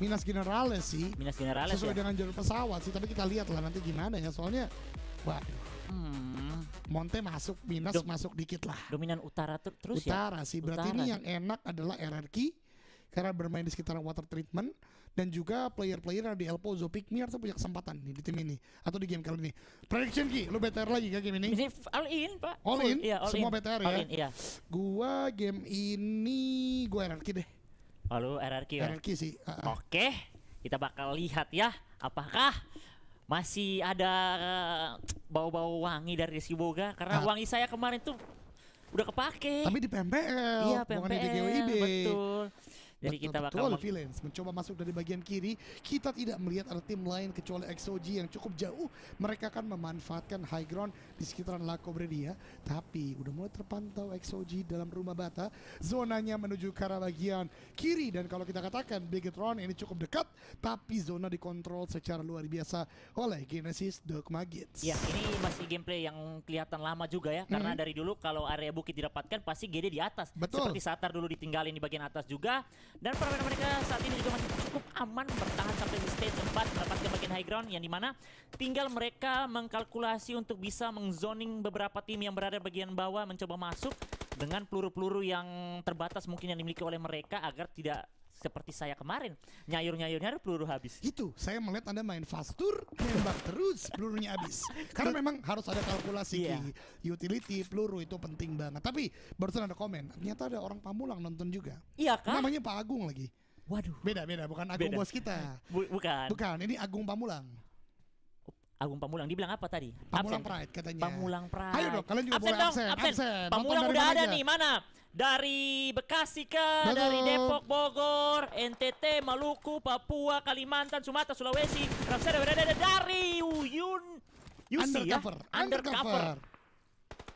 Minas Generales sih. Minas Generales Sesuai ya? dengan jalur pesawat sih, tapi kita lihat lah nanti gimana ya. Soalnya, waduh, Monte masuk, Minas masuk dikit lah. Dominan utara terus Utara ya? sih, berarti Utara. ini yang enak adalah RRQ karena bermain di sekitaran water treatment, dan juga player-player di El Pozo Pikmir tuh punya kesempatan nih di tim ini atau di game kali ini. Prediction Ki, lu BTR lagi kan game ini? Ini all in Pak. All in? Iya, all Semua in. BTR ya? All in, iya. Gua game ini gua RRQ deh. Oh, lu RRQ ya? RRQ sih. Oke, kita bakal lihat ya, apakah masih ada bau-bau wangi dari Rizky Boga, karena wangi saya kemarin tuh udah kepake. Tapi di PMPL, Iya, bukan di PMPL, DGWIB. betul. Jadi kita bakal Villains mencoba masuk dari bagian kiri. Kita tidak melihat ada tim lain kecuali XOG yang cukup jauh. Mereka akan memanfaatkan high ground di sekitaran La Cobredia. Tapi udah mulai terpantau XOG dalam rumah bata. Zonanya menuju ke arah bagian kiri. Dan kalau kita katakan Bigetron ini cukup dekat, tapi zona dikontrol secara luar biasa oleh Genesis Dog Maggots. Ya, ini masih gameplay yang kelihatan lama juga ya, karena dari dulu kalau area bukit didapatkan pasti GD di atas. Betul. Seperti Satar dulu ditinggalin di bagian atas juga. Dan permainan mereka saat ini juga masih cukup aman, bertahan sampai di stage 4, mendapatkan bagian high ground, yang dimana tinggal mereka mengkalkulasi untuk bisa mengzoning beberapa tim yang berada bagian bawah, mencoba masuk dengan peluru-peluru yang terbatas mungkin yang dimiliki oleh mereka, agar tidak seperti saya kemarin nyayur-nyayur peluru habis. Itu, saya melihat Anda main fastur, nembak terus, pelurunya habis. Karena memang harus ada kalkulasi, Iya. utility, peluru itu penting banget. Tapi barusan ada komen, ternyata ada orang Pamulang nonton juga. Iya kah? Namanya Pak Agung lagi. Waduh. Beda, bukan Agung Beda. bos kita. Bukan. Bukan, ini Agung Pamulang. Agung Pamulang, dibilang apa tadi? Pamulang Absen. Pride katanya. Pamulang Pride. Ayo dong, kalian juga absen boleh dong, absen. Absen. Pamulang Nonton udah dari ada mana nih, aja? mana? Dari Bekasi kah? Betul. Dari Depok, Bogor, NTT, Maluku, Papua, Kalimantan, Sumatera, Sulawesi. Rapsada berada dari Yusi ya? Undercover.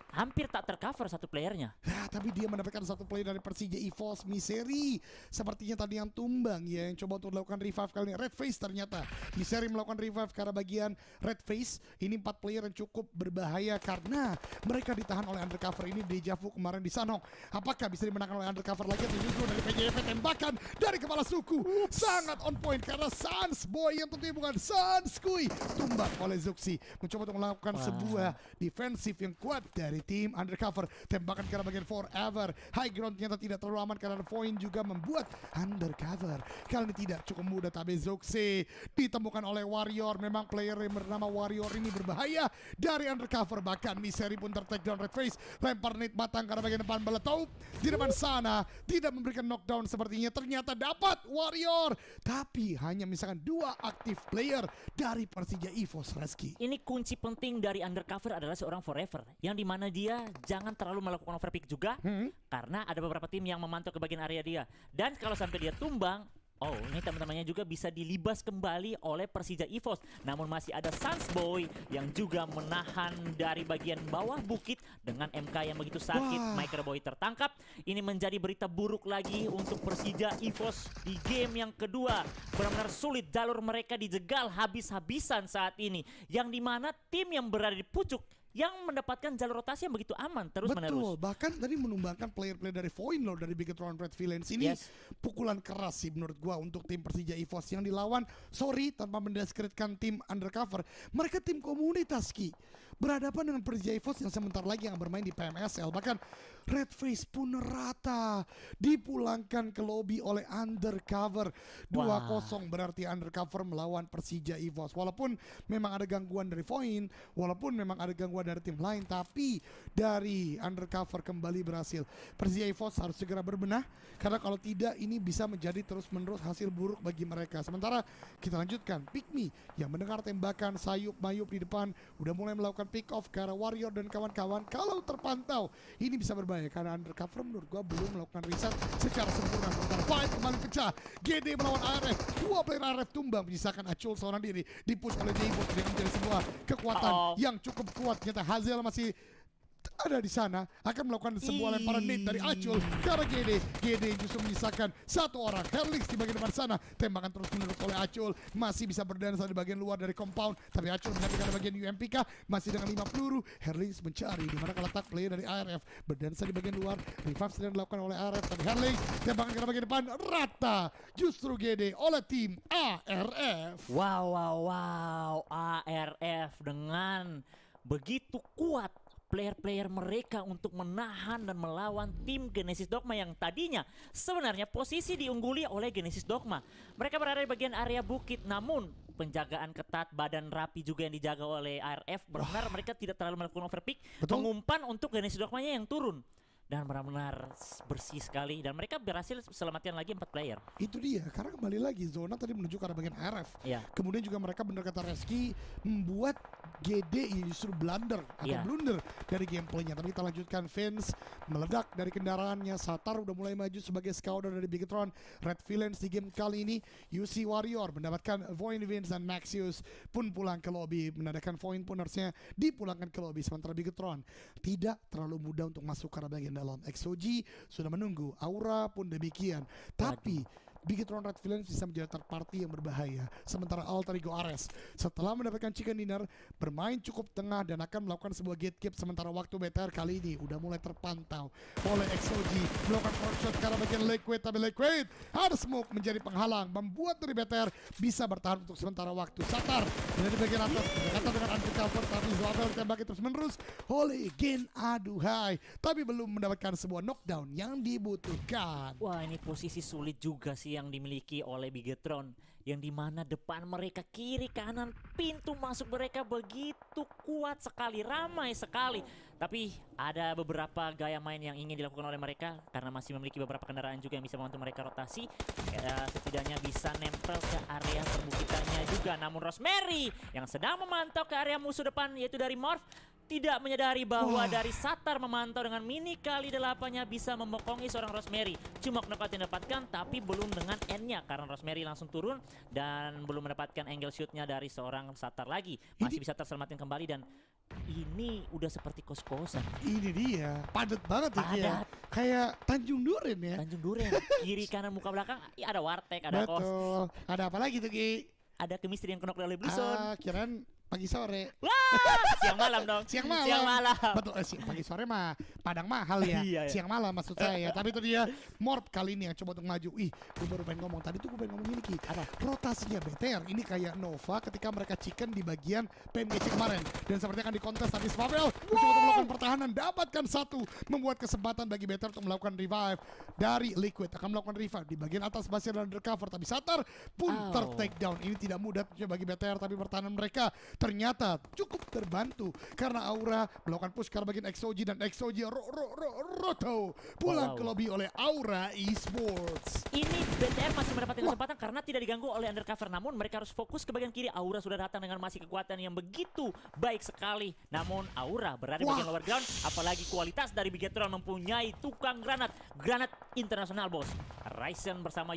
Hampir tak tercover satu playernya. Nah, tapi dia mendapatkan satu player dari Persija EVOS Miseri. Sepertinya tadi yang tumbang ya, yang coba untuk melakukan revive kali ini. Red Face ternyata. Miseri melakukan revive ke arah bagian Red Face. Ini 4 player yang cukup berbahaya karena mereka ditahan oleh Undercover. Ini deja vu kemarin di Sanhok. Apakah bisa dimenangkan oleh Undercover lagi? Atau justru dari PJP tembakan dari kepala suku. Sangat on point karena Sans Boy yang tentunya bukan Sans Kui. Tumbang oleh Zuxi. Mencoba untuk melakukan sebuah defensif yang kuat dari tim Undercover. Tembakan ke arah bagian Forever. High ground ternyata tidak terlalu aman karena poin juga membuat Undercover kali ini tidak cukup mudah. Tapi Zuxi ditemukan oleh Warrior. Memang player yang bernama Warrior ini berbahaya dari Undercover. Bahkan Miseri pun tertakedown. Red Face lempar nade matang ke arah bagian depan Beletaup. Di depan sana tidak memberikan knockdown sepertinya. Ternyata dapat Warrior. Tapi hanya misalkan 2 aktif player dari Persija EVOS Reski. Ini kunci penting dari Undercover adalah seorang Forever, yang dimana dia jangan terlalu melakukan overpick juga, karena ada beberapa tim yang memantau ke bagian area dia. Dan kalau sampai dia tumbang, oh ini teman-temannya juga bisa dilibas kembali oleh Persija EVOS. Namun masih ada Sans Boy yang juga menahan dari bagian bawah bukit dengan MK yang begitu sakit. Microboy tertangkap. Ini menjadi berita buruk lagi untuk Persija EVOS di game yang kedua. Benar-benar sulit, jalur mereka dijegal habis-habisan saat ini. Yang dimana tim yang berada di pucuk yang mendapatkan jalur rotasi yang begitu aman terus menerus. Betul, bahkan tadi menumbangkan player-player dari Void Lord dari Bigetron Red Villains ini. Pukulan keras sih menurut gua untuk tim Persija EVOS yang dilawan. Sorry, tanpa mendiskreditkan tim Undercover, mereka tim komunitas Ki, berhadapan dengan Persija EVOS yang sebentar lagi yang bermain di PMSL. Bahkan Red Face pun rata dipulangkan ke lobby oleh Undercover. 2-0 berarti Undercover melawan Persija EVOS. Walaupun memang ada gangguan dari Void, walaupun memang ada gangguan dari tim lain, tapi dari Undercover kembali berhasil. Persija EVOS harus segera berbenah, karena kalau tidak ini bisa menjadi terus-menerus hasil buruk bagi mereka. Sementara kita lanjutkan, Pikmi yang mendengar tembakan sayup mayup di depan udah mulai melakukan pick off ke arah Warrior dan kawan-kawan. Kalau terpantau ini bisa berbahaya karena Undercover menurut gua belum melakukan riset secara sempurna. Sementara fight kembali pecah, GD melawan ARF. 2 player ARF tumbang, menyisakan Acul seorang diri, dipush oleh Jaybo dengan menjadi sebuah kekuatan yang cukup kuat. Ternyata Hazel masih ada di sana akan melakukan sebuah lemparan nade dari Acul ke arah GD justru menyisakan satu orang. Herlix di bagian depan sana, tembakan terus menerus oleh Acul, masih bisa berdansa di bagian luar dari compound, tapi Acul menyampaikan bagian UMPK masih dengan 5 peluru. Herlix mencari di mana letak player dari ARF, berdansa di bagian luar. Revive sedang dilakukan oleh ARF, tapi Herlix tembakan ke arah bagian depan, rata justru GD oleh tim ARF. Wow, ARF dengan begitu kuat player-player mereka untuk menahan dan melawan tim Genesis Dogma yang tadinya sebenarnya posisi diungguli oleh Genesis Dogma. Mereka berada di bagian area bukit, namun penjagaan ketat, badan rapi juga yang dijaga oleh ARF. Benar mereka tidak terlalu melakukan overpick, pengumpan untuk Genesis Dogmanya yang turun. Dan benar-benar bersih sekali, dan mereka berhasil selamatkan lagi 4 player. Itu dia, karena kembali lagi zona tadi menuju ke arah bagian RF. Iya. Kemudian juga mereka benar kata Reski membuat GD justru blunder atau blunder dari gameplaynya. Tapi kita lanjutkan, Vince meledak dari kendaraannya, Satar udah mulai maju sebagai scouter dari Bigetron. Red Villains di game kali ini, UC Warrior mendapatkan Void Vince dan Maxius pun pulang ke lobby. Menandakan Void pun harusnya dipulangkan ke lobby, sementara Bigetron tidak terlalu mudah untuk masuk ke arah bagian dalam. XOG sudah menunggu, Aura pun demikian. Tapi Bigetron Red Villains bisa menjadi third party yang berbahaya. Sementara Alter Ego Ares setelah mendapatkan chicken dinner bermain cukup tengah dan akan melakukan sebuah gatekeep. Sementara waktu BTR kali ini udah mulai terpantau oleh XOG melakukan front shot ke arah bagian Liquid, tapi Liquid ada smoke menjadi penghalang, membuat dari BTR bisa bertahan untuk sementara waktu. Satar dari bagian atas berdekatan dengan undercover, tapi Zoabel ditembaki terus menerus oleh Gen Aduhai, tapi belum mendapatkan sebuah knockdown yang dibutuhkan. Wah, ini posisi sulit juga sih yang dimiliki oleh Bigetron, yang dimana depan mereka, kiri kanan, pintu masuk mereka begitu kuat sekali, ramai sekali. Tapi ada beberapa gaya main yang ingin dilakukan oleh mereka karena masih memiliki beberapa kendaraan juga yang bisa membantu mereka rotasi. Setidaknya bisa nempel ke area perbukitannya juga. Namun Rosemary yang sedang memantau ke area musuh depan, yaitu dari Morph, tidak menyadari bahwa dari Satar memantau dengan mini kali 8-nya bisa memokongi seorang Rosemary. Cuma knockout yang dapatkan, tapi belum dengan N-nya karena Rosemary langsung turun dan belum mendapatkan angle shoot-nya dari seorang Satar lagi. Masih bisa terselamatkan kembali, dan ini udah seperti kos-kosan. Ini dia, padat banget ya. Padat. Kayak Tanjung Duren ya. Tanjung Duren, kiri kanan muka belakang ya ada warteg, ada kos. Betul. Ada apa lagi tuh Ki? Ada chemistry yang knock oleh Blison. Kirain pagi sore. Wah, siang malam dong. Siang malam. Siang malam. Betul, pagi sore mah Padang mahal ya. Iya. Siang malam maksud saya. Tapi itu dia Morph kali ini yang coba untuk maju. Gue baru pengen ngomong. Tadi tuh gue pengen ngomong ini Ki. Apa? Rotasinya BTR ini kayak Nova ketika mereka chicken di bagian PNGC kemarin. Dan sepertinya akan dikontes tadi Swavel mencoba untuk melakukan pertahanan. Dapatkan satu. Membuat kesempatan bagi BTR untuk melakukan revive dari Liquid. Akan melakukan revive di bagian atas Basir dan undercover. Tapi Satar pun ter-takedown. Ini tidak mudah bagi BTR. Tapi pertahanan mereka ternyata cukup terbantu karena Aura melakukan push ke bagian XOG dan XOG roto pulang ke lobby oleh Aura Esports. Ini BTR masih mendapatkan kesempatan karena tidak diganggu oleh undercover, namun mereka harus fokus ke bagian kiri. Aura sudah datang dengan masih kekuatan yang begitu baik sekali, namun Aura berada di bagian lower ground, apalagi kualitas dari Bigetron mempunyai tukang granat internasional bos. Ryzen bersama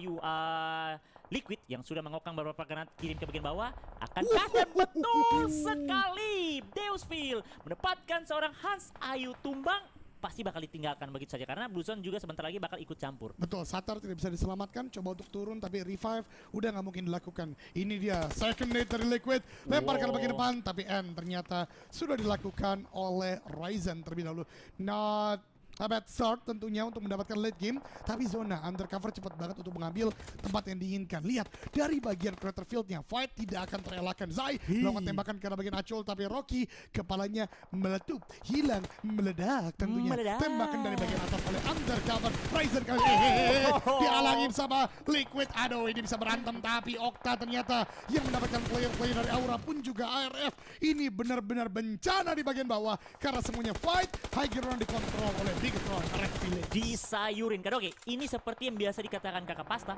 Liquid yang sudah mengokang beberapa granat kirim ke bagian bawah. Akankah, dan betul sekali, Deusville mendapatkan seorang Hans Ayu tumbang, pasti bakal ditinggalkan begitu saja karena Bluzon juga sebentar lagi bakal ikut campur. Betul, Satar tidak bisa diselamatkan, coba untuk turun tapi revive udah nggak mungkin dilakukan. Ini dia second nade dari Liquid, lempar ke bagian depan, tapi N ternyata sudah dilakukan oleh Ryzen terlebih dahulu. Not a bad start tentunya untuk mendapatkan late game, tapi zona undercover cepat banget untuk mengambil tempat yang diinginkan. Lihat dari bagian crater fieldnya, fight tidak akan terelakkan. Zai melakukan tembakan ke arah bagian Acul, tapi Rocky kepalanya meletup, hilang, meledak tentunya. Tembakan dari bagian atas oleh undercover. Ryzen kali ini dialangin sama Liquid. Aduh, ini bisa berantem, tapi Okta ternyata yang mendapatkan player-player dari Aura pun juga ARF. Ini benar-benar bencana di bagian bawah karena semuanya fight high ground dikontrol oleh Bigetron Red Village. Disayurin Kadoge, ini seperti yang biasa dikatakan kakak Pasta.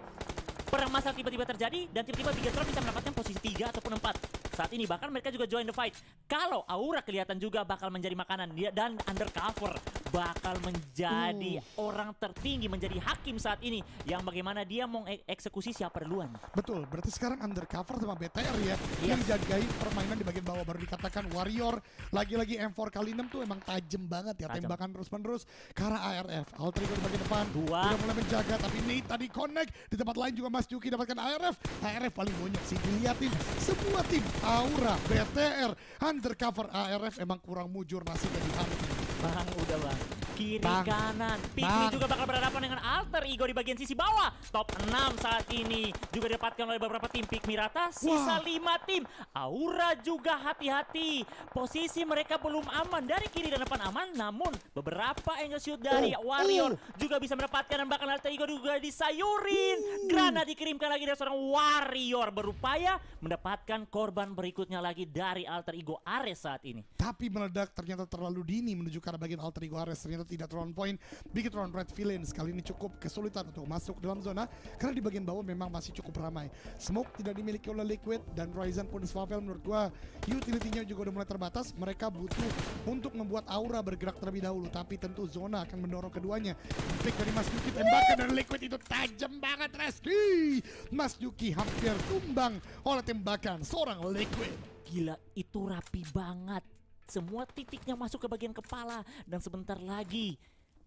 Perang masal tiba-tiba terjadi dan tiba-tiba Bigetron bisa mendapatkan posisi 3 ataupun 4. Saat ini bahkan mereka juga join the fight. Kalau Aura kelihatan juga bakal menjadi makanan dia, dan undercover bakal menjadi orang tertinggi, menjadi hakim saat ini, yang bagaimana dia mau eksekusi siapa duluan. Betul, berarti sekarang Undercover sama BTR ya Yes. yang jagain permainan di bagian bawah. Baru dikatakan Warrior, lagi-lagi M4 kali 6 tuh emang tajam banget ya, Tajam. tembakan terus-menerus ke arah ARF. Alter Ego di bagian depan, Dua. udah mulai menjaga, tapi Nate tadi connect. Di tempat lain juga Mas Juki dapatkan ARF. ARF paling banyak sih diliatin. Semua tim, Aura, BTR, Undercover, ARF emang kurang mujur nasibnya di hari ini. Bang, udah bang. Kiri Bang. kanan. Bang. Pikmi juga bakal berhadapan dengan Alter Ego di bagian sisi bawah. Top 6 saat ini juga didapatkan oleh beberapa tim. Pikmi rata, sisa 5 tim. Aura juga hati-hati. Posisi mereka belum aman. Dari kiri dan depan aman, namun beberapa angel shoot dari Warrior juga bisa mendapatkan, dan bahkan Alter Ego juga disayurin. Granat dikirimkan lagi dari seorang Warrior, berupaya mendapatkan korban berikutnya lagi dari Alter Ego Ares saat ini. Tapi meledak ternyata terlalu dini menuju ke arah bagian Alter Ego Ares. Ternyata tidak turun point. Bigetron Red Villains kali ini cukup kesulitan untuk masuk dalam zona karena di bagian bawah memang masih cukup ramai. Smoke tidak dimiliki oleh Liquid dan Ryzen pun Swavel menurut gua utility-nya juga udah mulai terbatas. Mereka butuh untuk membuat Aura bergerak terlebih dahulu, tapi tentu zona akan mendorong keduanya. Pick dari Mas Yuki, tembakan dari Liquid itu tajam banget, Reski. Mas Yuki hampir tumbang oleh tembakan seorang Liquid. Gila, itu rapi banget. Semua titiknya masuk ke bagian kepala, dan sebentar lagi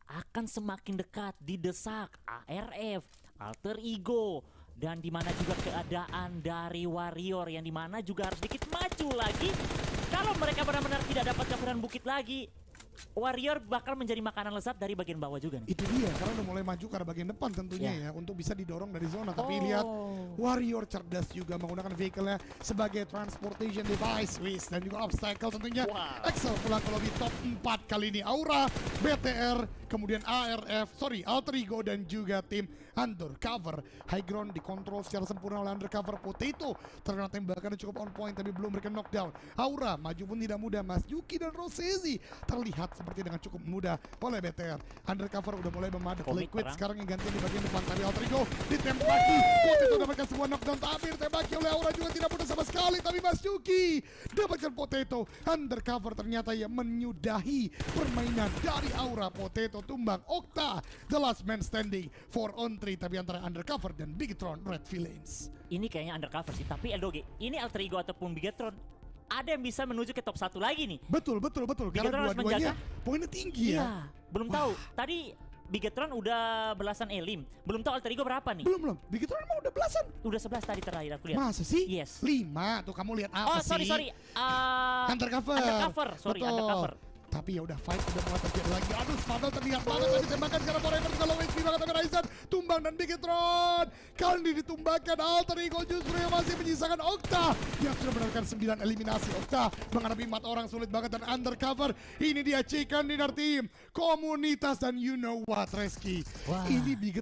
akan semakin dekat didesak ARF, Alter Ego, dan dimana juga keadaan dari Warrior yang dimana juga harus sedikit maju lagi. Kalau mereka benar-benar tidak dapat coveran bukit lagi, Warrior bakal menjadi makanan lezat dari bagian bawah juga nih. Itu dia, karena udah mulai maju ke arah bagian depan tentunya ya untuk bisa didorong dari zona. Tapi Oh. lihat Warrior cerdas juga menggunakan vehicle-nya sebagai transportation device, dan juga obstacle tentunya. Wow. Excel pulang ke lobby top 4 kali ini. Aura, BTR, kemudian Alter Ego dan juga tim Undercover. High ground dikontrol secara sempurna oleh Undercover. Potato terkena tembakannya cukup on point tapi belum memberikan knockdown. Aura maju pun tidak mudah. Mas Yuki dan Rosezi terlihat seperti dengan cukup mudah oleh BTR. Undercover udah mulai memadat. Komit Liquid perang. sekarang yang ganti di bagian depan, tapi Alter Ego ditembaki. Potato dapatkan sebuah knockdown, tapi ditembaki oleh Aura juga tidak mudah sama sekali. Tapi Mas Yuki dapatkan Potato. Undercover ternyata yang menyudahi permainan dari Aura. Potato tumbang. Okta the last man standing 4 on 3, tapi antara Undercover dan Bigetron Red Villains. Ini kayaknya Undercover sih, tapi Eldoge, ini Alter Ego ataupun Bigetron ada yang bisa menuju ke top 1 lagi nih. Betul. Karena Bigetron harus dua-duanya menjaga. poinnya tinggi ya. Iya, belum tahu. Tadi Bigetron udah belasan elim. Belum tahu Alter Ego berapa nih? Belum. Bigetron emang udah belasan. Udah 11 tadi terakhir aku lihat. Masa sih? Yes. 5. Tuh kamu lihat Oh, apa sih? sorry. Undercover. Sorry, Betul. Undercover. Tapi ya udah, fight udah mulai terjadi lagi. Aduh, Spadal terlihat banget tadi tembakan sekarang Forever juga low HP banget, tapi Ryzen tumbang dan Bigetron kali ini ditumbangkan. Alter Ego justru yang masih menyisakan Okta yang sudah mendapatkan 9 eliminasi. Okta menghadapi 4 orang sulit banget, dan Undercover ini dia Chicken Dinner Team komunitas, dan you know what, Reski, Wah. ini Bigetron